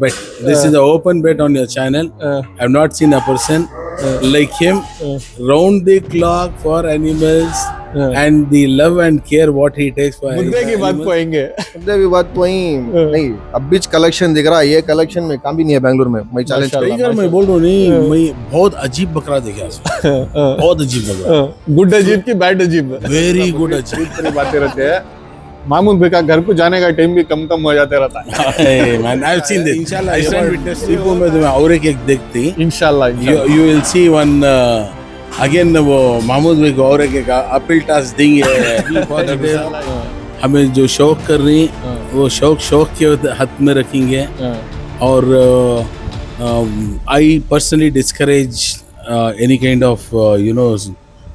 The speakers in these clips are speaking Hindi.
bet. This is an open bet on your channel. I have not seen a person like him round the clock for animals and the love and care what he takes for मुद्दे की बात animals. पाएंगे। मुद्दे की बात तो ही नहीं, अब बीच कलेक्शन दिख रहा है, ये कलेक्शन में काम भी नहीं है बैंगलोर में। मैं चैलेंज माशाल्लाह, कई बार मैं बोल रहा हूँ नहीं, मैं बहुत अजीब बकरा देखा उसमें। बहुत अजीब बकरा, गुड अजीब की बैड अजीब। वेरी गुड अजीब। इतनी बातें रहते हैं। मामूद भाई का घर को जाने का टाइम भी कम कम हो जाते रहता है। Hey man, I've seen this. Inshallah, I stand witness. People में तुम्हें और एक देखती। इंशाल्लाह You will see one again वो महमूद भाई को और एक अपील टास्क देंगे। हमें जो शौक कर रही वो शौक के हद में रखेंगे और I personally discourage any kind of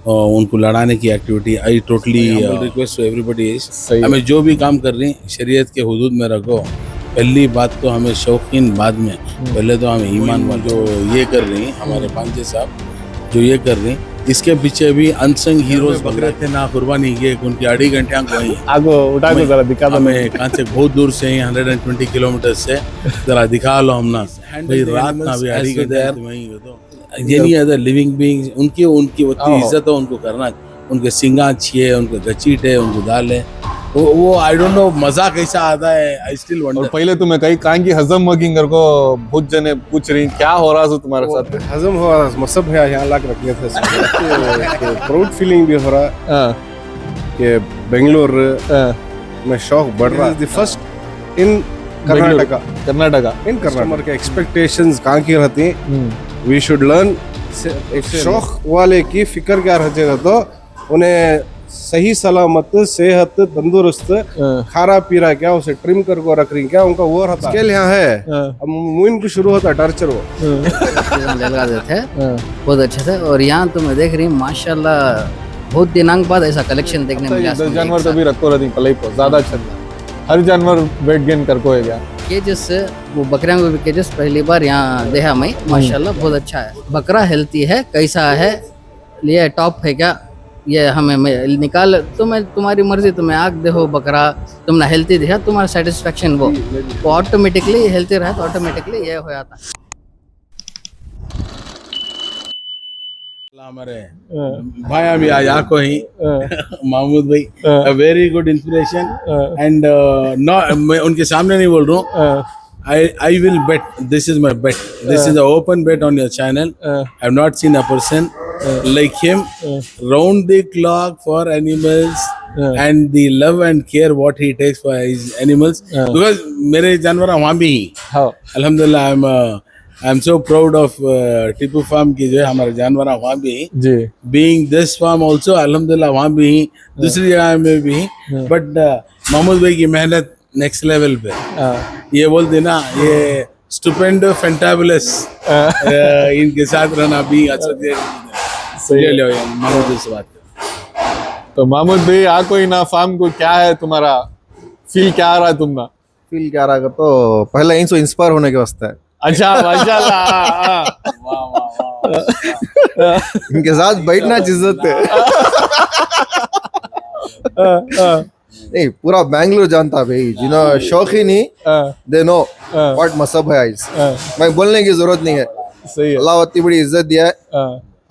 उनको लड़ाने की activity. I totally request to everybody is हमें जो भी काम कर रही हैं शरीयत के हुदूद में रखो। पहली बात तो हमें शौकीन, बाद में पहले तो हमें ईमान वाले। जो ये कर रही हैं हमारे पांचे साहब जो ये कर रही हैं, इसके पीछे भी अनसंग हीरोज बकरे थे ना कुर्बानी किए। उनकी 2.5 घंटे वहीं आगो उठा के जरा दिखा दो। हमें कहाँ से बहुत दूर से 120 किलोमीटर से जरा दिखा लो हम ना भाई। रात ना भी 2.5 घंटे वहीं तो एनी अदर लिविंग बीइंग्स उनकी उतनी इज्जत हो उनको करना। उनके सिंगा अच्छी है, उनके गचीट है, उनको दाल है। वो आई डोंट नो मजा कैसा आता है। I still wonder. और पहले तुम्हें कहीं कान की हजम वगिंग कर को बहुत जने पूछ रही क्या हो रहा है तुम्हारे साथ। हजम हो रहा मसब है, यहाँ लाख रखने थे। तो प्राउड फीलिंग भी हो रहा कि बेंगलोर में शौक बढ़ रहा है। First in Karnataka in customer के एक्सपेक्टेशंस कहाँ की रहती हैं। We should learn. एक शौक वाले की फिक्र क्या रहती है तो उन्हें सही सलामत सेहत तंदुरुस्त खारा पीरा क्या उसे ट्रिम कर को रख रही क्या उनका वो रहता स्केल यहाँ है। अब मुइन को शुरू होता टर्चर वो लगा देते बहुत अच्छे थे। और यहाँ तो मैं देख रही हूँ माशाल्लाह बहुत दिनांक बाद ऐसा कलेक्शन देखने मिला। जानवर तो भी रखो रहती पलाई को ज्यादा अच्छा हर जानवर वेट गेन कर को है क्या केजेस वो बकरियों को भी केजेस पहली बार यहाँ देखा मैं। माशाल्लाह बहुत अच्छा है। बकरा हेल्थी है कैसा है, ये टॉप है क्या, ये हमें निकाल तो मैं तुम्हारी मर्जी। तुम्हें आग देखो बकरा तुमने हेल्थी दिखा, तुम्हारा सेटिस्फेक्शन वो ऑटोमेटिकली हेल्थी रहा तो ऑटोमेटिकली ये हो जाता। हमारे भाई अभी आज आको ही महमूद भाई वेरी गुड इंस्पिरेशन एंड मैं उनके सामने नहीं बोल रहा हूँ। I will bet. This is my bet. This is an open bet on your channel. I have not seen a person like him round the clock for animals and the love and care what he takes for his animals. Because मेरे जानवर वहाँ भी ही अल्हम्दुलिल्लाह I am so proud of Tipu farm की जो है हमारे जानवर वहाँ भी जी। being this farm also अल्हम्दुलिल्लाह वहाँ भी दूसरी जगह में भी। बट महमूद भाई की मेहनत नेक्स्ट लेवल पे। ये बोलते ना ये स्टुपेंडो फैंटाबुलस इनके साथ रहना भी सही ले महमूद से बात कर। तो महमूद भाई आ कोई ना फार्म को क्या है तुम्हारा फील क्या आ रहा है तुम्हारा फील क्या रहा तो पहले इनसे इंस्पायर होने के वास्ते है। अच्छा माशाल्लाह इनके साथ बैठना इज्जत है। नहीं पूरा बैंगलोर जानता भाई जिन्होंने शौक ही नहीं दे नो व्हाट मसब है। मैं बोलने की जरूरत नहीं है। सही है। अल्लाह इतनी बड़ी इज्जत दिया है,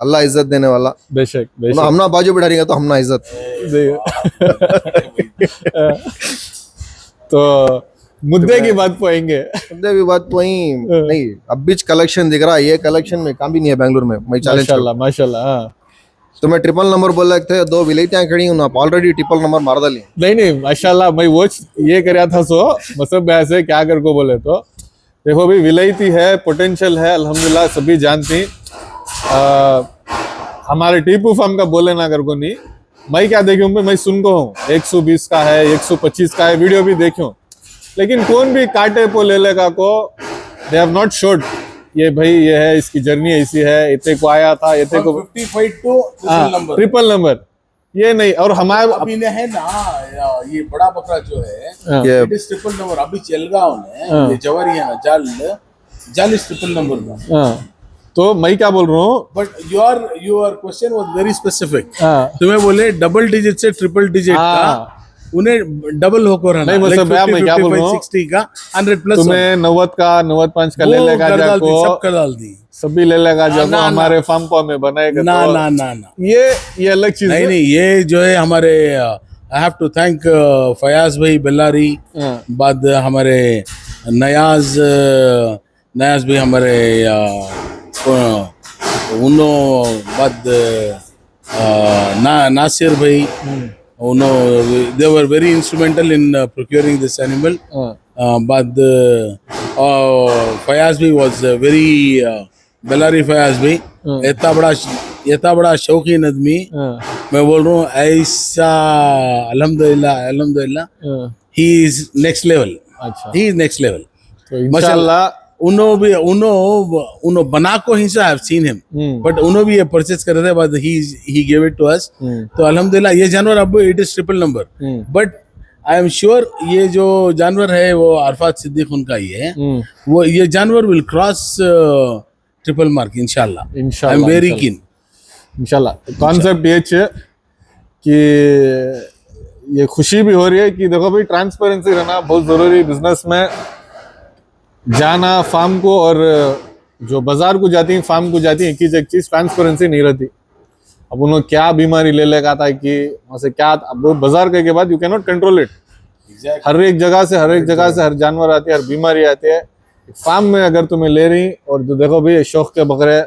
अल्लाह इज्जत देने वाला। बेशक बेशक हमना बाजू बिठाएंगे तो हमना इज्जत। तो मुद्दे की बात पाएंगे। मुद्दे की बात तो ही नहीं, अब बीच कलेक्शन दिख रहा है, ये कलेक्शन में काम भी नहीं है बैंगलोर में। मैं चैलेंज माशाल्लाह माशाल्लाह। तो मैं ट्रिपल नंबर बोल रहे थे, 2 विलेटियां खड़ी हूं ना ऑलरेडी ट्रिपल नंबर मार डाली। नहीं माशाल्लाह मैं वो ये कराया था सो मतलब ऐसे क्या कर को बोले तो देखो भाई विलायती है, पोटेंशियल है अल्हम्दुलिल्लाह सभी जानती। हमारे टीपू फार्म का बोले ना कर को नहीं, मैं क्या देखूं मैं सुन को हूँ 120 का है 125 का है वीडियो भी देखूं, लेकिन कौन भी काटे पो ले लेगा को दे हैव नॉट शोड ये भाई ये है इसकी जर्नी ऐसी है, इतने को आया था इतने को 55 टू ट्रिपल नंबर ये नहीं। और हमारे अभी ने है ना ये बड़ा बकरा जो है ये ट्रिपल नंबर अभी चलगांव में ये जवारी है ना जाल ट्रिपल नंबर का। तो मैं क्या बोल रहा हूँ but your question was very specific. तुम्हें बोले डबल डिजिट से ट्रिपल डिजिट का उन्हें डबल होकर रहना नहीं, मतलब मैं क्या बोल रहा हूँ, 60 का 100 प्लस तुम्हें 90 का 95 का ले लेगा जाको, सब कर डाल दी सभी ले लेगा जाको, ना, हमारे फार्म को हमें बनाएगा ना तो ना ना ना ये अलग चीज नहीं है। नहीं ये जो है हमारे I have to thank Fayaz भाई बेल्लारी, हाँ, बाद हमारे नयाज भी हमारे उनो बाद नासिर भाई उनो they were very instrumental in procuring this animal हाँ, बाद फयाज भी वाज वेरी बेल्लारी फयाज भी इतना बड़ा शौकीन आदमी हाँ, मैं बोल रहा हूँ ऐसा अल्हम्दुलिल्लाह ही इज नेक्स्ट लेवल अच्छा, ही इज नेक्स्ट लेवल तो इंशाल्लाह उनो बना को ही I have seen him but उनो भी ये परचेज कर रहे थे but he give it to us तो अल्हम्दुलिल्लाह ये जानवर अब it is triple number but I am sure ये जो जानवर है वो अरफात सिद्दीक उनका ही है वो ये जानवर विल क्रॉस ट्रिपल मार्क इंशाल्लाह आई एम इंशाल्लाह वेरी कीन इंशाल्लाह कॉन्सेप्ट ये है कि ये खुशी भी हो रही है कि देखो भाई ट्रांसपेरेंसी रहना बहुत जरूरी बिजनेस में, जाना फार्म को और जो बाजार को जाती है फार्म को जाती है एक चीज ट्रांसपेरेंसी नहीं रहती। अब उन्होंने क्या बीमारी ले लेगा था कि वहां से क्या, अब वो बाजार के बाद you can not control it, हर एक जगह से हर जानवर आती है, हर बीमारी आती है। फार्म में अगर तुम्हें ले रही और जो देखो भाई शौक के बकरे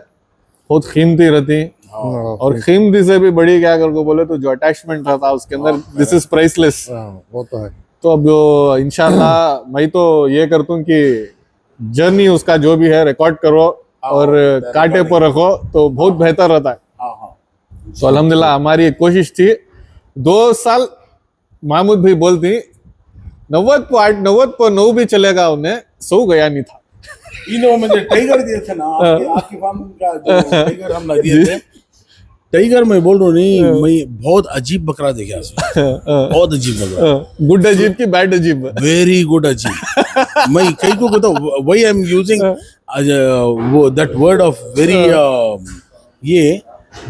बहुत कीमती रहती और कीमती से भी बड़ी क्या अगर को बोले तो जो अटैचमेंट रहता है उसके अंदर दिस इज प्राइसलेस। वो तो है। तो अब जो इंशाल्लाह मैं तो ये करता हूँ कि जर्नी उसका जो भी है रिकॉर्ड करो और कांटे पर रखो तो बहुत बेहतर रहता है। तो अल्हम्दुलिल्लाह हमारी एक कोशिश थी 2 साल महमूद भाई बोलती 90 भी चलेगा, उन्हें 100 गया नहीं था। इन्होंने मुझे टाइगर दिए थे ना आपकी फार्म का जो टाइगर हम दिए थे टाइगर मैं बोल रहा हूँ नहीं मैं बहुत अजीब बकरा देखा उसमें बहुत अजीब बकरा गुड अजीब की बैड अजीब। वेरी गुड अजीब मैं कई को कहता हूँ वही आई एम यूजिंग वो दैट वर्ड ऑफ वेरी ये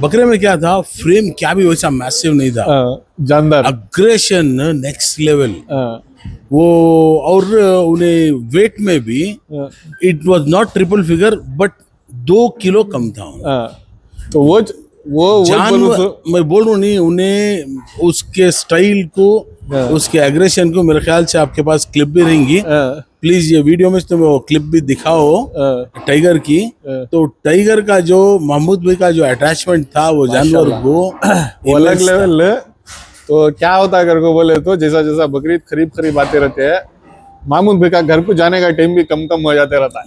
बकरे में क्या था फ्रेम क्या भी वैसा मैसिव नहीं था, जानदार अग्रेशन नेक्स्ट लेवल वो और उन्हें वेट में भी it was not triple figure but 2 kilo कम था। तो वो जानवर मैं बोल रहा हूँ नहीं उन्हें उसके स्टाइल को उसके एग्रेशन को मेरे ख्याल से आपके पास क्लिप भी रहेंगी, प्लीज ये वीडियो में तुम्हें वो क्लिप भी दिखाओ टाइगर की। तो टाइगर का जो महमूद भाई का जो अटैचमेंट था वो जानवर को वो अलग लेवल है। तो क्या होता है अगर को बोले तो जैसा जैसा बकरीद खरीब आते रहते हैं महमूद भाई का घर को जाने का टाइम भी कम हो जाते रहता है।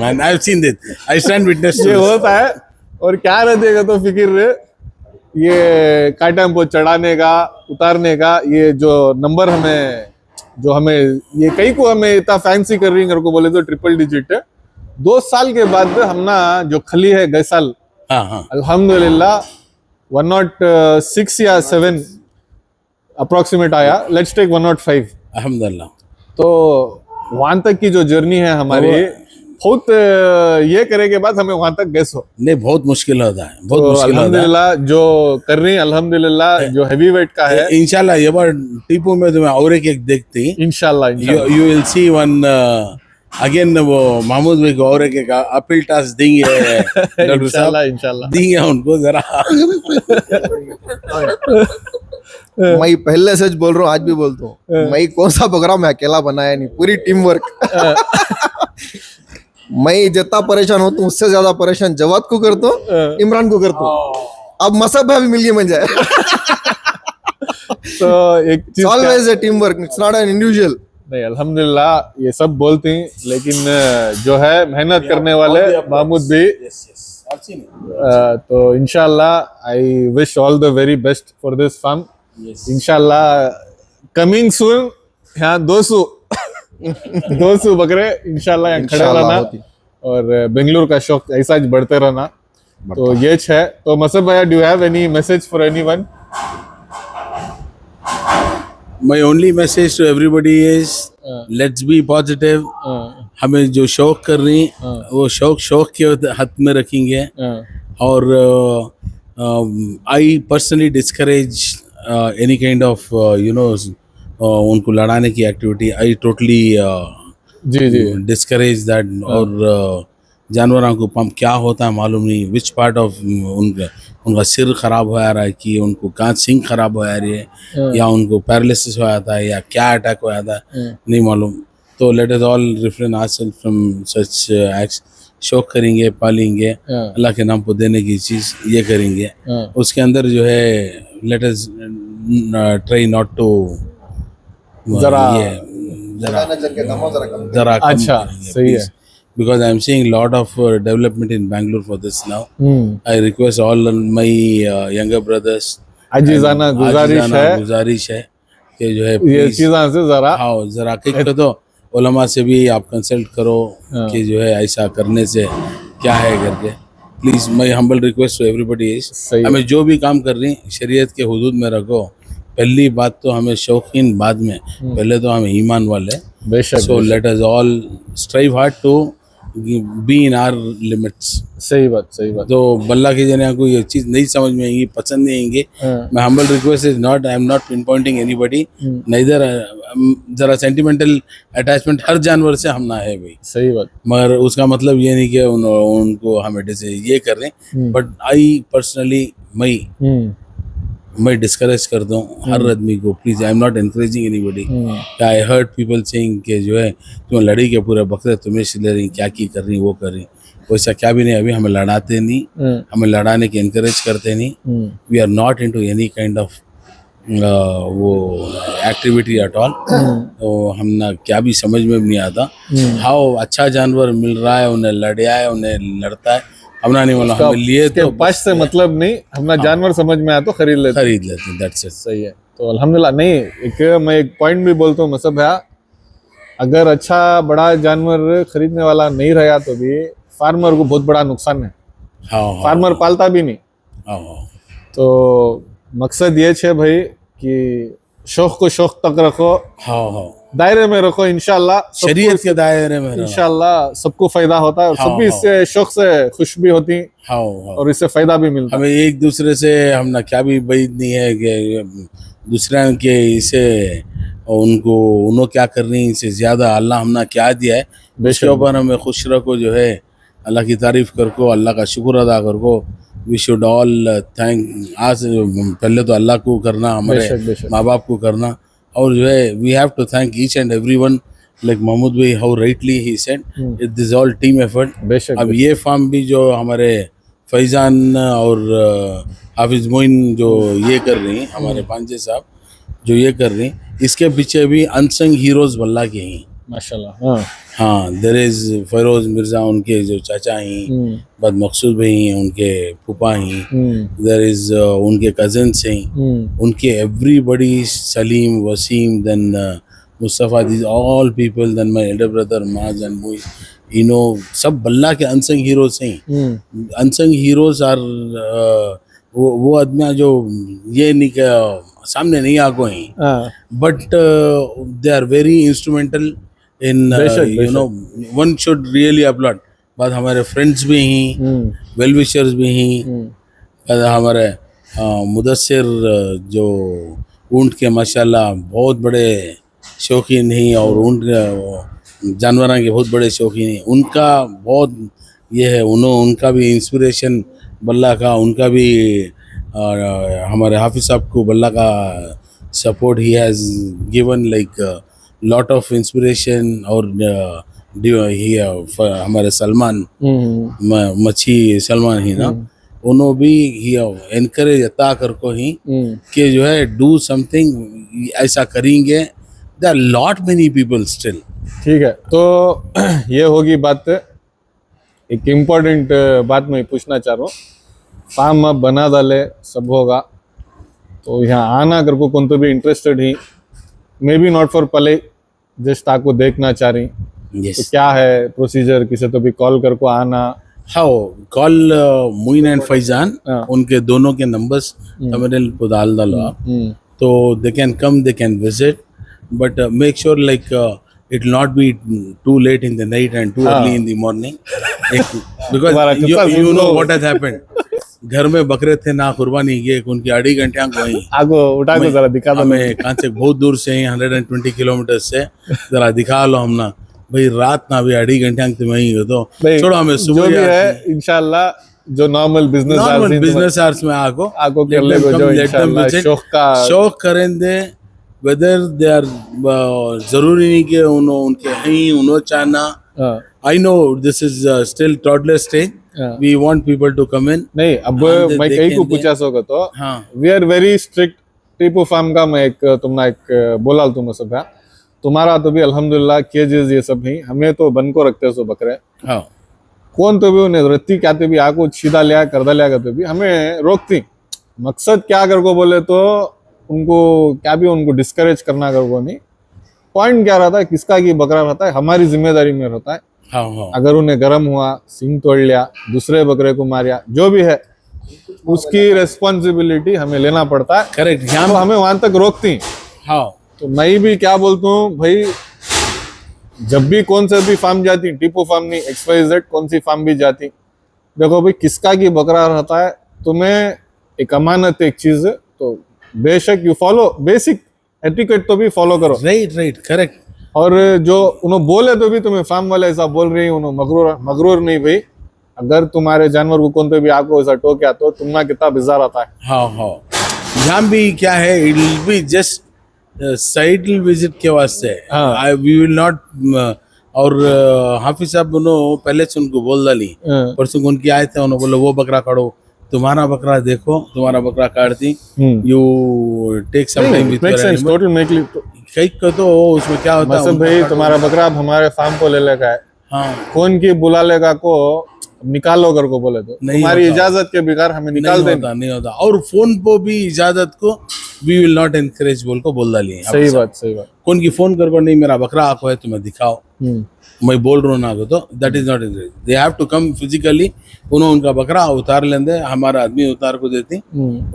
Man, I've seen this. I stand witness to ये this. होता है और क्या रहतेगा तो फिक्र ये कांटे पे चढ़ाने का उतारने का, ये जो नंबर हमें ये कई को हमें इतना फैंसी कर रही है को बोले तो ट्रिपल डिजिट 2 साल के बाद हम ना जो खली है गए साल हाँ अल्हम्दुलिल्लाह 106 या 7 अप्रोक्सीमेट आया, लेट्स टेक 105। अल्हम्दुलिल्लाह। तो वहां तक की जो जर्नी है हमारी बहुत ये करे के बाद हमें वहां तक गैस हो नहीं बहुत मुश्किल होता है, बहुत तो मुश्किल होता है। अल्हम्दुलिल्लाह जो कर रही अल्हम्दुलिल्लाह जो हैवी वेट का है इंशाल्लाह ये बार टीपू में तुम्हें और एक देखती इंशाल्लाह you will see one again वो महमूद भाई को और एक अपील टास्क देंगे डॉक्टर साहब इंशाल्लाह देंगे उनको जरा। मैं पहले से बोल रहा हूँ आज भी बोलता हूँ मैं कौन सा बकरा मैं अकेला बनाया नहीं, पूरी टीम वर्क। मैं जितना परेशान होता हूँ उससे ज्यादा परेशान जवाद को करता हूँ, इमरान को करता हूँ, अब मसब भाई भी मिल गया मिल जाए। तो एक चीज always a team work, it's not an individual. नहीं अल्हम्दुलिल्लाह ये सब बोलते हैं लेकिन जो है मेहनत करने वाले महमूद भी तो इंशाल्लाह I wish all the very best for this farm. इंशाल्लाह कमिंग सून यहाँ 200 बकरे इंशाल्लाह यहाँ खड़े रहना और बेंगलुरु का शौक ऐसा ही बढ़ते रहना। तो ये है। तो मसब भैया do you have any message for anyone? My only message to everybody is let's be positive. हमें जो शौक कर रही वो शौक के हाथ में रखेंगे और I personally discourage any kind of उनको लड़ाने की एक्टिविटी आई टोटली जी जी डिस्करेज दैट। और जानवरों को पंप क्या होता है मालूम नहीं, विच पार्ट ऑफ उनका सिर खराब हो रहा है कि उनको कहाँ सिंग खराब हो रही है या उनको पैरालिसिस हो जाता है या क्या अटैक हो जाता है नहीं मालूम। तो let us all refrain ourselves from such acts. शौक करेंगे, पालेंगे, अल्लाह के नाम को देने की चीज़ ये करेंगे। उसके अंदर जो है let us try not to जरा जरा अच्छा, सही है। because I am seeing a lot of development in Bangalore for this now. I request all my younger brothers अजीजाना गुजारिश है गुजारिश है कि जो है ये please चीज़ों से जरा आओ जरा किक दो, उलमा से भी आप कंसल्ट करो कि जो है ऐसा करने से क्या है करके। Please my humble request to everybody is, सही है। हमें जो भी काम कर रही हैं शरीयत के हुदूद में रखो। पहली बात तो हमें शौकीन, बाद में पहले तो हमें ईमान वाले। बेशक so let us all strive hard to be in our limits. सही बात, सही बात। तो बल्ला की जना को ये चीज़ नहीं समझ में आएंगी, पसंद नहीं आएंगे। मैं humble request is not, I am not pinpointing anybody, neither जरा सेंटिमेंटल अटैचमेंट हर जानवर से हम ना है भाई, सही बात। मगर उसका मतलब ये नहीं कि उनको हम ये कर रहे हैं। बट आई पर्सनली मैं डिस्करेज करता हूँ हर आदमी को। Please I am not encouraging anybody. I heard people saying कि जो है तुम लड़ी के पूरे बकरे तुम्हें ले रही, क्या की कर रही वो कर रही। वैसा क्या भी नहीं, अभी हमें लड़ाते नहीं, हमें लड़ाने की इनकरेज करते नहीं। We are not into any kind of वो एक्टिविटी एट ऑल। तो हम ना क्या भी समझ में भी नहीं आता। हाउ अच्छा जानवर मिल रहा है, उन्हें लड़ाया है, उन्हें लड़ता है, हमने नहीं बोला हमें लिए तो पास से मतलब नहीं, हमने जानवर समझ में आया तो खरीद लेते हैं। That's it. सही है। तो अल्हम्दुलिल्लाह। नहीं, मैं एक पॉइंट भी बोलता हूँ मसब भैया, अगर अच्छा बड़ा जानवर खरीदने वाला नहीं रहा तो भी फार्मर को बहुत बड़ा नुकसान है। फार्मर पालता भी नहीं। तो मकसद ये है भाई कि शौक को शौक तक रखो, दायरे में रखो, इंशाल्लाह शरीयत के दायरे में इंशाल्लाह सबको फायदा होता है और सब भी इससे शौक से खुश भी होती और इससे फायदा भी मिलता है। हमें एक दूसरे से हम ना क्या भी बैद नहीं है कि दूसरे के इसे उनको उन्होंने क्या करनी, इससे ज्यादा अल्लाह हमने क्या दिया है उसके ऊपर हमें खुश रखो। जो है अल्लाह की तारीफ करको, अल्लाह का शुक्र अदा करको। वी शुड ऑल थैंक, आज पहले तो अल्लाह को करना, हमारे माँ बाप को करना, और जो है we have to thank each and everyone like Mahmood भाई how rightly he said it this all team effort. अब ये फार्म भी जो हमारे फैजान और हाफिज मोइन जो ये कर रही हैं, हमारे पांचे साहब जो ये कर रही हैं, इसके पीछे भी अनसंग हीरोज बल्ला के हैं माशाल्लाह। हाँ, देर इज फरोज मिर्जा, उनके जो चाचा हैं, बद मकसूद भाई हैं, उनके फूफा हैं, देर इज उनके कजन्स हैं, उनके everybody, Salim, Wasim, then Mustafa, this all people, then my elder brother Maaz and Muiz, you know, सब बल्ला के अनसंग हीरोज हैं। अनसंग हीरोज आर वो आदमी जो ये नहीं सामने नहीं आको हैं, but they are very instrumental in you know, one should really applaud। बाद हमारे फ्रेंड्स भी हैं, वेल विशर्स भी हैं, हमारे मुदस्सिर जो ऊंट के माशाल्लाह बहुत बड़े शौकीन हैं और ऊंट जानवरों के बहुत बड़े शौकीन हैं, उनका बहुत ये है, उनका भी इंस्पिरेशन बल्ला का, उनका भी हमारे हाफिज साहब को बल्ला का support he has given like lot of inspiration. और हमारे सलमान मच्छी सलमान ही ना, उन्होंने भी एनकरेज अता करको ही कि जो है डू समथिंग, ऐसा करेंगे। There are lot many people still. ठीक है, तो ये होगी बात। एक इम्पोर्टेंट बात मैं पूछना चाह रहा हूँ, फार्म अब बना डाले सब होगा तो यहाँ आना कर को कौन तो भी interested he, may be not for पले, जस्ट आपको देखना चाह रही, तो क्या है प्रोसीजर? किसे तो भी कॉल कर को आना? How call Muin and Faizan, उनके दोनों के नंबर्स थंबनेल पे डाल डालो आप, तो they can come, they can visit, but make sure like it will not be too late in the night and too early in the morning, because you know what has happened. घर में बकरे थे ना कुर्बानी किए उनकी 2.5 घंटे वहीं आगो उठा के जरा दिखा दो हमें कहाँ से बहुत दूर से 120 किलोमीटर से जरा दिखा लो हम ना भाई रात ना भी 2.5 घंटे तो वहीं हो तो नहीं, छोड़ो हमें जो सुबह भी है इंशाल्लाह जो normal business normal business hours में आगो आगो कर ले जो इंशाल्लाह शौक का शौक करेंगे वेदर दे आर जरूरी नहीं कि उनके हैं उन्हों चाहना हाँ, I know this is still toddler stage हाँ। We want people to come in नहीं अब हाँ, मैं कहीं को देखेंगे। पूछा सोगा तो हाँ we are very strict Tipu farm का मैं एक तुमना एक बोला तुम सब तुम्हारा तो भी अल्हम्दुलिल्लाह केजेस ये सब ही हमें तो बन को रखते सो बकरे हाँ कौन तो भी उन्हें रत्ती क्या तो भी आको सीधा लिया करदा लिया करते भी हमें रोकती मकसद क्या कर को बोले तो उनको क्या भी उनको डिस्करेज करना कर को नहीं पॉइंट क्या रहता है किसका की बकरा रहता है हमारी जिम्मेदारी में रहता है हाँ हाँ अगर उन्हें गर्म हुआ सिंग तोड़ लिया दूसरे बकरे को मारिया जो भी है उसकी रेस्पॉन्सिबिलिटी हमें लेना पड़ता है करेक्ट तो हमें वहां तक रोकती हाँ तो मैं भी क्या बोलता हूँ भाई जब भी कौन से भी फार्म जाती टीपू फार्म नहीं XYZ कौन सी फार्म भी जाती देखो भाई किसका की बकरा रहता है तुम्हें एक अमानत एक चीज है तो बेशक यू फॉलो बेसिक एटिकेट तो भी फॉलो करो राइट राइट करेक्ट और जो उन्होंने बोले तो भी तुम्हें फार्म वाले ऐसा बोल रही उन्होंने मगरूर मगरूर नहीं भाई अगर तुम्हारे जानवर को कौन तो भी आको ऐसा टोक्या तो तुम्हारा कितना बिजार आता है हाँ हाँ यहाँ भी क्या है it will be just site visit के वास्ते हाँ। वी विल नॉट और हाफिज साहब उन्होंने पहले से उनको बोल डाली परसों को उनके आए थे उन्होंने बोले वो बकरा काटो तुम्हारा बकरा देखो तुम्हारा बकरा काटती you take some time with total make कई को तो उसमें क्या होता है भाई तुम्हारा बकरा अब हमारे फार्म को ले लेगा है हाँ कौन की बुला लेगा को निकालो कर को बोले तो नहीं तुम्हारी होता। इजाजत के बगैर हमें निकाल नहीं देना होता नहीं होता और फोन पर भी इजाजत को वी विल नॉट एनकरेज बोल को बोल डाली सही बात कौन की फोन कर नहीं मेरा बकरा आंखों है तुम्हें दिखाओ मैं बोल रहा हूँ ना तो that is not encourage they have to come physically उन्होंने उनका बकरा उतार लेंदे हमारा आदमी उतार को देती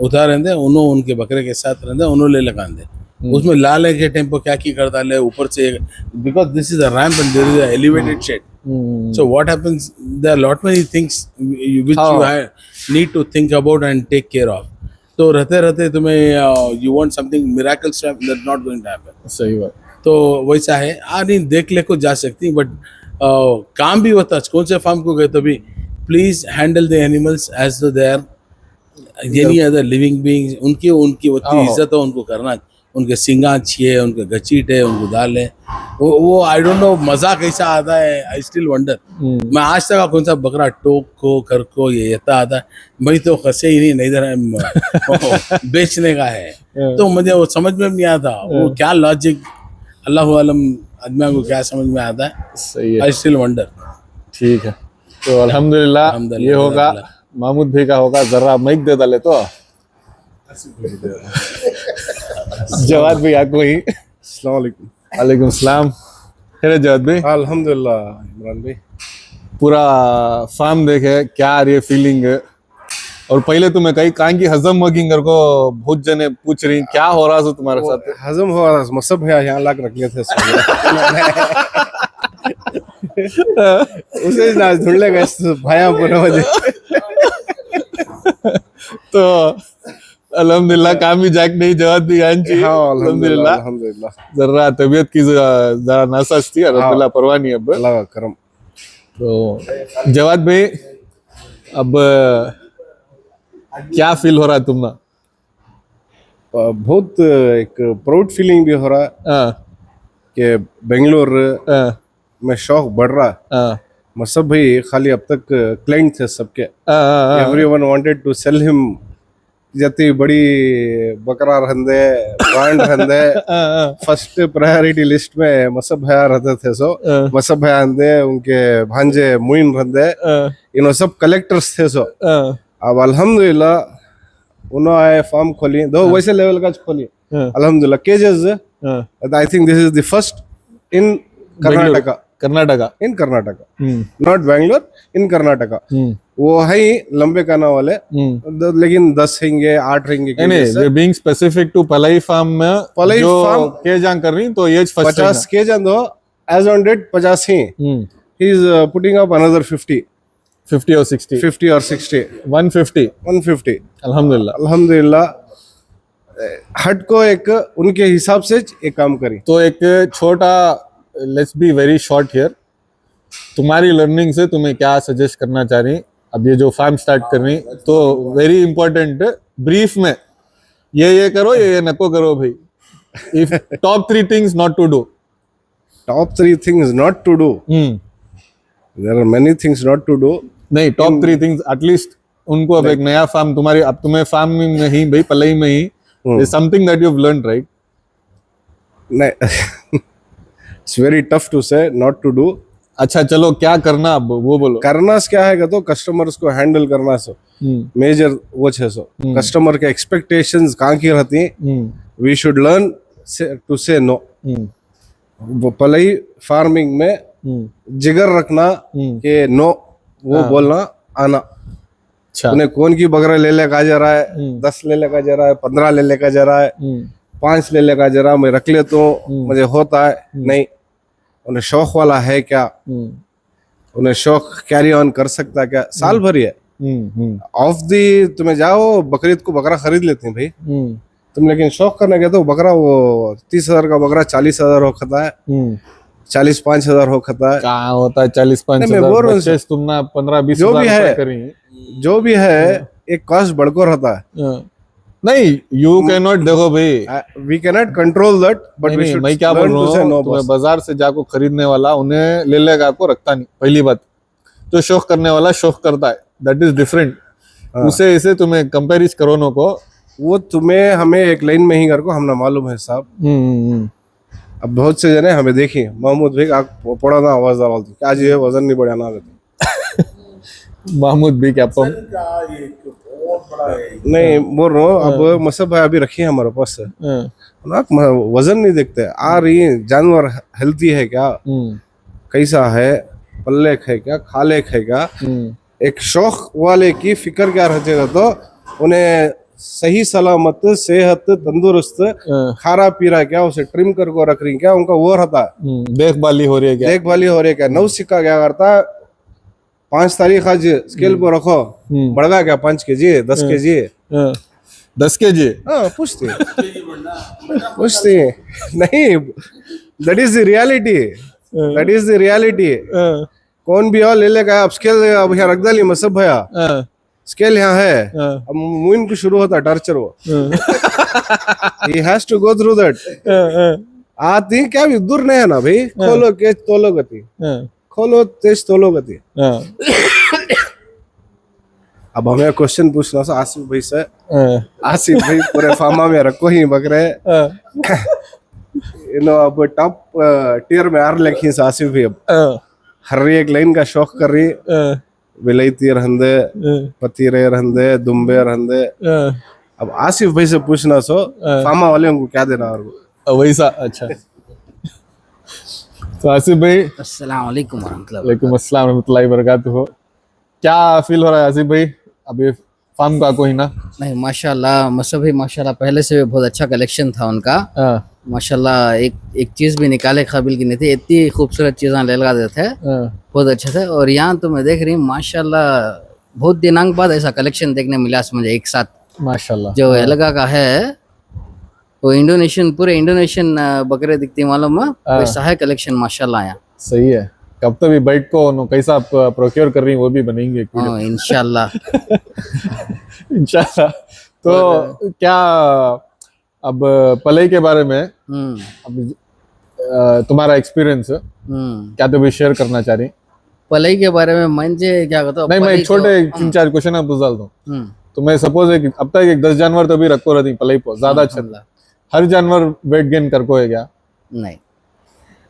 उतार लेंदे उन्होंने उनके बकरे के साथ रहते उन्होंने ले लगा दे उसमें लाले के टेम्पो क्या की करता ले ऊपर से because this is a ramp and there is a elevated shed so what happens there are lot many things which you need to think about and take care of तो रहते रहते तुम्हें you want something miracle stuff that's not going to happen सही बात तो वैसा है नहीं देख ले को जा सकती बट काम भी होता कौन से फार्म को गए तो भी please handle the animals as though they are any other living beings उनकी उनकी उतनी इज्जत हो उनको करना उनके सिंगा छिए उनके गचीट है उनको दाल है वो आई डोंट नो मजा कैसा आता है आई स्टिल वंडर मैं आज तक कौन सा बकरा टोक को कर को ये आता है मैं तो खसे ही नहीं इधर बेचने का है तो मुझे वो समझ में नहीं आता वो क्या लॉजिक अल्लाह आलम आदमी को क्या समझ में आता है सही है आई स्टिल वंडर ठीक है तो अल्हम्दुलिल्लाह ये होगा महमूद भाई का होगा जरा माइक दे डाले तो जवाद भाई आपको ही अस्सलाम वालेकुम वालेकुम सलाम खैर जवाद भाई अल्हम्दुलिल्लाह इमरान भाई पूरा फार्म देखे क्या आ रही है फीलिंग और पहले तुम्हें कहीं कहाँ की हजम वगिंग को बहुत जने पूछ रही क्या हो रहा है तुम्हारे साथ हजम हो रहा था सब है यहाँ लाख रख लिए थे उसे ना ढूंढ लेगा भाया पूरा मुझे तो अल्हम्दुलिल्लाह काम भी जाक नहीं जवाब भी आंची हाँ अल्हम्दुलिल्लाह अल्हम्दुलिल्लाह जरा तबीयत की जरा नासाज थी अल्हम्दुलिल्लाह परवाह नहीं अब अल्लाह का करम तो जवाद भाई अब क्या फील हो रहा है तुमना बहुत एक प्राउड फीलिंग भी हो रहा है कि बेंगलोर में शौक बढ़ रहा है मसब भाई खाली अब तक क्लाइंट थे सबके everyone wanted to sell him जति बड़ी बकरा रहंदे ब्रांड रहंदे फर्स्ट प्रायोरिटी लिस्ट में मसब भैया रहते थे सो मसब भैया रहंदे उनके भांजे मुइन रहंदे इन्हों सब कलेक्टर्स थे सो अब अल्हम्दुलिल्लाह उन्होंने आए फार्म खोली दो वैसे लेवल का खोली अल्हम्दुलिल्लाह cages I think this is the first in Karnataka in Karnataka not Bangalore in Karnataka वो है ही लंबे काना वाले लेकिन 10 रहेंगे 8 रहेंगे नहीं being specific to Palai farm में पलाई फार्म के जान कर रही तो एज 50 के जान दो एज ऑन डेट 50 ही ही इज पुटिंग अप अनदर 50 50 और 60? 50 और 60, 150 150 अल्हम्दुलिल्लाह। अल्हम्दुलिल्लाह। हट को एक उनके हिसाब से एक काम करी। तो एक छोटा, let's be very short here, तुम्हारी लर्निंग से तुम्हें क्या सजेस्ट करना चाह रही अब ये जो फार्म स्टार्ट कर रही, तो वेरी इंपॉर्टेंट ब्रीफ में ये करो, ये नको करो भाई। If top 3 things not to do. Top 3 things not to do, there are many things not to do. नहीं, टॉप 3 थिंग्स एटलीस्ट उनको। अब एक नया फार्म तुम्हारी, अब तुम्हें फार्म में ही भाई, पलई में ही something that you have learned, right? नहीं, it's very tough to say not to do. अच्छा चलो, क्या करना अब वो बोलो। करना क्या है तो कस्टमर्स को हैंडल करना सो मेजर वो है। सो कस्टमर के एक्सपेक्टेशंस कहाँ की रहती, वी शुड लर्न टू से नो। पलई फार्मिंग में जिगर रखना कि नो वो बोलना आना। अच्छा। उन्हें कौन की बकरा ले लेकर जा रहा है, 10 ले लेकर जा रहा है, 15 ले लेकर जा रहा है, 5 ले लेकर जा रहा है, मैं रख ले तो मुझे होता है नहीं। उन्हें शौक वाला है क्या, उन्हें शौक कैरी ऑन कर सकता क्या, साल भर ही है। ऑफ दी तुम्हें जाओ बकरीद को बकरा खरीद लेते हैं भाई तुम, लेकिन शौक करने गए तो बकरा वो 30,000 का बकरा 40,000 हो खाता है, 40-5 हो खाता है। कहाँ होता है 40-5 नहीं, मैं बोल रहा हूँ हजार? तुम ना 15-20 जो भी हजार है, करी। जो भी है एक कॉस्ट बढ़कर रहता है। नहीं, यू कैन नॉट, देखो भाई, we can not control that, but we should मैं क्या बोल रहा हूँ, तुम्हें बाजार से जाको खरीदने वाला उन्हें ले लेगा को रखता नहीं। पहली बात, जो शौक करने वाला शौक करता है, दैट इज डिफरेंट। उसे इसे तुम्हें कंपेरिज करो नो को, वो तुम्हें हमें एक लाइन में ही कर को हमने मालूम है साहब। अब बहुत से जने हमें देखी महमूद भाई आप पड़ा ना आवाज डाल दो क्या जी है वजन नहीं बढ़ाना देते। महमूद भी क्या पम नहीं बोल रहा हूँ, अब मसब भाई अभी रखी है हमारे पास से ना, वजन नहीं देखते आ रही जानवर हेल्थी है क्या, कैसा है, पल्लेक है क्या, खालेक है क्या। एक शौक वाले की फिक्र क्या रहती तो उन्हें सही सलामत सेहत तंदुरुस्त खारा पीरा क्या उसे ट्रिम कर को रख रही क्या, उनका वो रहता है देखभाली हो रही है क्या, देखभाली हो रही है क्या। नौ सिक्का क्या करता है, 5 तारीख आज स्केल पर रखो, बढ़ गया क्या 5 kg 10 kg 10 kg? हाँ पूछती नहीं, that is the reality, that is the reality. कौन भी और ले लेगा, अब स्केल अब यहाँ रख डाली मसब भैया, स्केल यहाँ है, अब मुइन को शुरू होता टॉर्चर वो, he has to go through that। आती क्या भी दूर नहीं है ना भाई, खोलो के तोलो गति, खोलो तेज तोलो गति। अब हमें क्वेश्चन पूछना था आसिफ भाई से, आसिफ भाई पूरे फार्मा में रखो ही बकरे अब टॉप टियर में आर लिखी से आसिफ भाई, अब हर एक लाइन का शौक कर रही, विलायती रहंदे, पतीरे रहंदे, दुम्बे रहंदे। अब आसिफ भाई से पूछना सो फार्मा वाले को क्या देना और वैसा। अच्छा तो आसिफ भाई, अस्सलाम वालेकुम वरहमतुल्लाह। वालेकुम अस्सलाम रहमतुल्लाहि वबरकातुहू। क्या फील हो रहा है आसिफ भाई अभी फार्म का कोई ना? नहीं माशाल्लाह, मसब भाई माशाल्लाह पहले से भी बहुत अच्छा कलेक्शन था उनका। माशाल्लाह एक चीज़ भी निकाले काबिल की नहीं थी, इतनी खूबसूरत चीज़ें ले लगा देते हैं, बहुत अच्छे थे। और यहाँ तो मैं देख रही हूँ माशाल्लाह बहुत दिनांक बाद ऐसा कलेक्शन देखने मिला मुझे एक साथ। माशाल्लाह जो एलगा का है वो इंडोनेशियन, पूरे इंडोनेशियन बकरे दिखती मालूम है, वैसा है कलेक्शन माशाल्लाह यहाँ। सही है। कब तो भी बैठ को नो कैसा आप प्रोक्योर कर रही हैं वो भी बनेंगे इंशाल्लाह। इंशाल्लाह। तो क्या अब पलई के बारे में अब तुम्हारा एक्सपीरियंस क्या तो भी शेयर करना चाह रही? पलई के बारे में मुझे क्या कहता नहीं, मैं छोटे 3-4 क्वेश्चन आप पूछ डालता हूँ। तो मैं सपोज एक अब तक एक 10 जानवर तो भी रखो रहती पलई पर ज्यादा अच्छा, हर जानवर वेट गेन कर को है क्या? नहीं,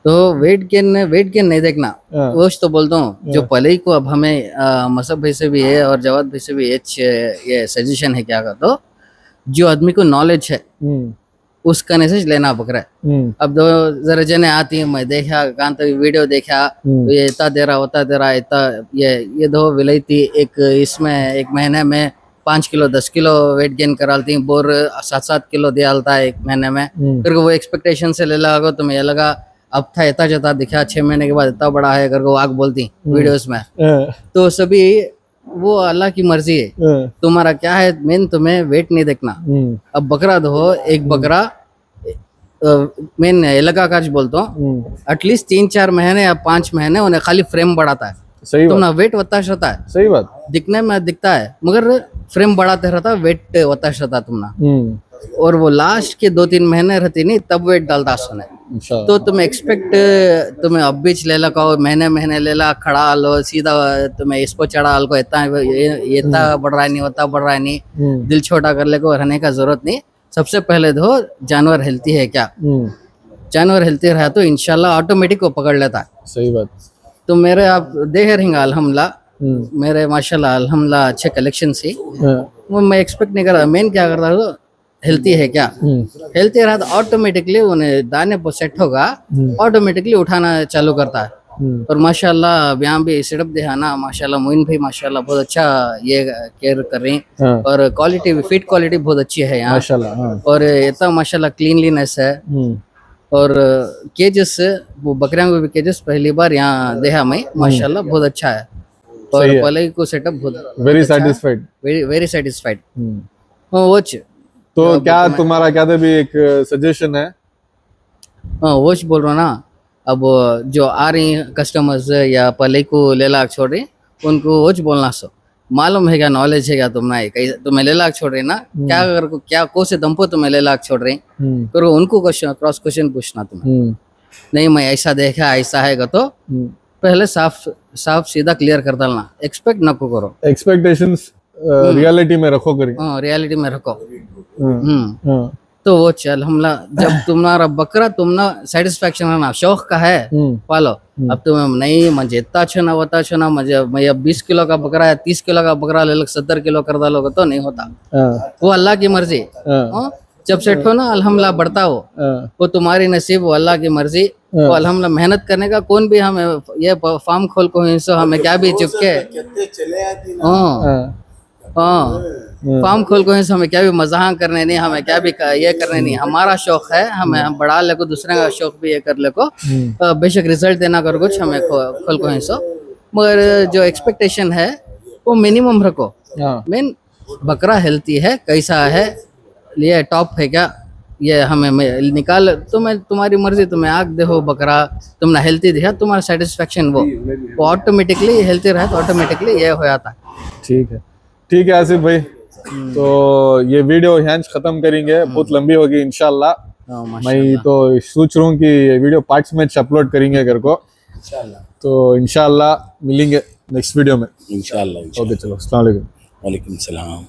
तो वेट गेन नहीं देखना, वो तो बोलता हूँ। जो पलई को अब हमें मसब भाई से भी है और जवाद भाई से भी ये सजेशन है क्या कहते, जो आदमी को नॉलेज है उसका मैसेज लेना पकड़ा है। अब दो जरा जने आती है, मैं देखा कान तक वीडियो देखा, तो ये इतना दे रहा होता दे रहा इतना, ये दो विलायती एक इसमें एक महीने में 5 किलो 10 किलो वेट गेन कराती बोर 7-7 किलो दे डालता है एक महीने में। फिर वो एक्सपेक्टेशन से ले लगा तो मैं ये लगा अब था इतना जता दिखा 6 महीने के बाद इतना बड़ा है करके वो आग बोलती वीडियोस में। हाँ, तो सभी वो अल्लाह की मर्जी है, हाँ, तुम्हारा क्या है, मेन तुम्हें वेट नहीं देखना। अब बकरा दो, एक बकरा मेन इलाका का बोलता हूँ एटलीस्ट 3-4 महीने या 5 महीने उन्हें खाली फ्रेम बढ़ाता है। सही बात, तुम्हारा वेट वत्ता रहता है, सही बात। दिखने में दिखता है मगर फ्रेम बढ़ाते रहता, वेट वत्ता रहता तुम्हारा। और वो लास्ट के 2-3 महीने रहती नहीं तब वेट डालता सुने। अच्छा, तो तुम्हें एक्सपेक्ट तुम्हें अब बीच ले ला कहो, महीने महीने ले ला खड़ा लो सीधा, तुम्हें इसको चढ़ा को इतना ये इतना बढ़ रहा है नहीं, होता बढ़ रहा है नहीं, दिल छोटा कर ले को रहने का जरूरत नहीं। सबसे पहले दो जानवर हेल्थी है क्या, जानवर हेल्थी रहा तो इंशाल्लाह ऑटोमेटिक वो पकड़ लेता है। सही बात। तो मेरे आप देख रहेंगे अल्हम्दुलिल्लाह, मेरे माशाल्लाह अल्हम्दुलिल्लाह अच्छे कलेक्शन से वो मैं एक्सपेक्ट नहीं कर रहा। मेन क्या करता है हेल्थी है क्या, हेल्थी रहा तो ऑटोमेटिकली उन्हें दाने पर सेट होगा, ऑटोमेटिकली उठाना चालू करता है। और माशाल्लाह अब यहाँ भी सेटअप देखा ना, माशाल्लाह मोइन भाई माशाल्लाह बहुत अच्छा ये केयर कर रही हैं। और क्वालिटी भी फीड क्वालिटी बहुत अच्छी है यहाँ माशाल्लाह। हाँ, और इतना माशाल्लाह क्लीनलीनेस है। और केजेस वो बकरियों के भी केजेस पहली बार यहाँ देखा मैं, माशाल्लाह बहुत अच्छा है। और सही है। पहले को सेटअप बहुत very satisfied. Very satisfied. Watch तो क्या तुम्हारा क्या भी एक सजेशन है? वॉच बोल रहा हूँ ना, अब जो आ रही कस्टमर्स या पहले को ले लाख छोड़ रही उनको वॉच बोलना सो मालूम है क्या, नॉलेज है क्या तुम्हें, तुम्हें ले लाख छोड़ रही ना, क्या अगर क्या को से दम पर तुम्हें ले लाख छोड़ रही करो, उनको क्वेश्चन क्रॉस क्वेश्चन पूछना तुम्हें। नहीं मैं ऐसा देखा ऐसा है तो पहले साफ साफ सीधा क्लियर कर डालना, एक्सपेक्ट न करो, एक्सपेक्टेशंस रियलिटी में रखो करी। रियलिटी में रखो। हाँ, तो वो चल हमला जब तुम्हारा बकरा तुम ना सेटिस्फेक्शन है ना, शौक का है पालो। अब तुम्हें नहीं मुझे इतना अच्छा ना होता अच्छा ना, मुझे मैं अब 20 किलो का बकरा है 30 किलो का बकरा ले लो 70 किलो कर डालोगे तो नहीं होता। वो अल्लाह की मर्जी। जब सेट हो ना अल्हम्दुलिल्लाह बढ़ता हो, वो तुम्हारी नसीब, वो अल्लाह की मर्जी। वो अल्हम्दुलिल्लाह मेहनत करने का कौन भी हमें ये फार्म खोल को हमें क्या भी चुपके फार्म खोल को हमें क्या भी मजाक करने नहीं, हमें क्या भी ये करने नहीं, हमारा शौक है, हमें हम बढ़ा ले को दूसरे का शौक भी ये कर ले को, बेशक रिजल्ट देना कर कुछ हमें खोल को मगर जो एक्सपेक्टेशन है वो मिनिमम रखो। मेन बकरा हेल्थी है कैसा है, ये टॉप है क्या, ये हमें निकाल तुम्हें तुम्हारी मर्जी, तुम्हें आग देखो बकरा तुमने हेल्थी दिखा, तुम्हारा सेटिस्फेक्शन वो ऑटोमेटिकली हेल्थी रहे तो ऑटोमेटिकली ये हो जाता है। ठीक है आसिफ भाई, तो ये वीडियो यहाँ खत्म करेंगे, बहुत लंबी होगी इंशाल्लाह। मैं तो सोच रहा हूँ कि ये वीडियो पार्ट्स में अपलोड करेंगे घर को, तो इंशाल्लाह मिलेंगे नेक्स्ट वीडियो में। इंशाल्लाह। ओके चलो, अस्सलाम वालेकुम। वालेकुम सलाम।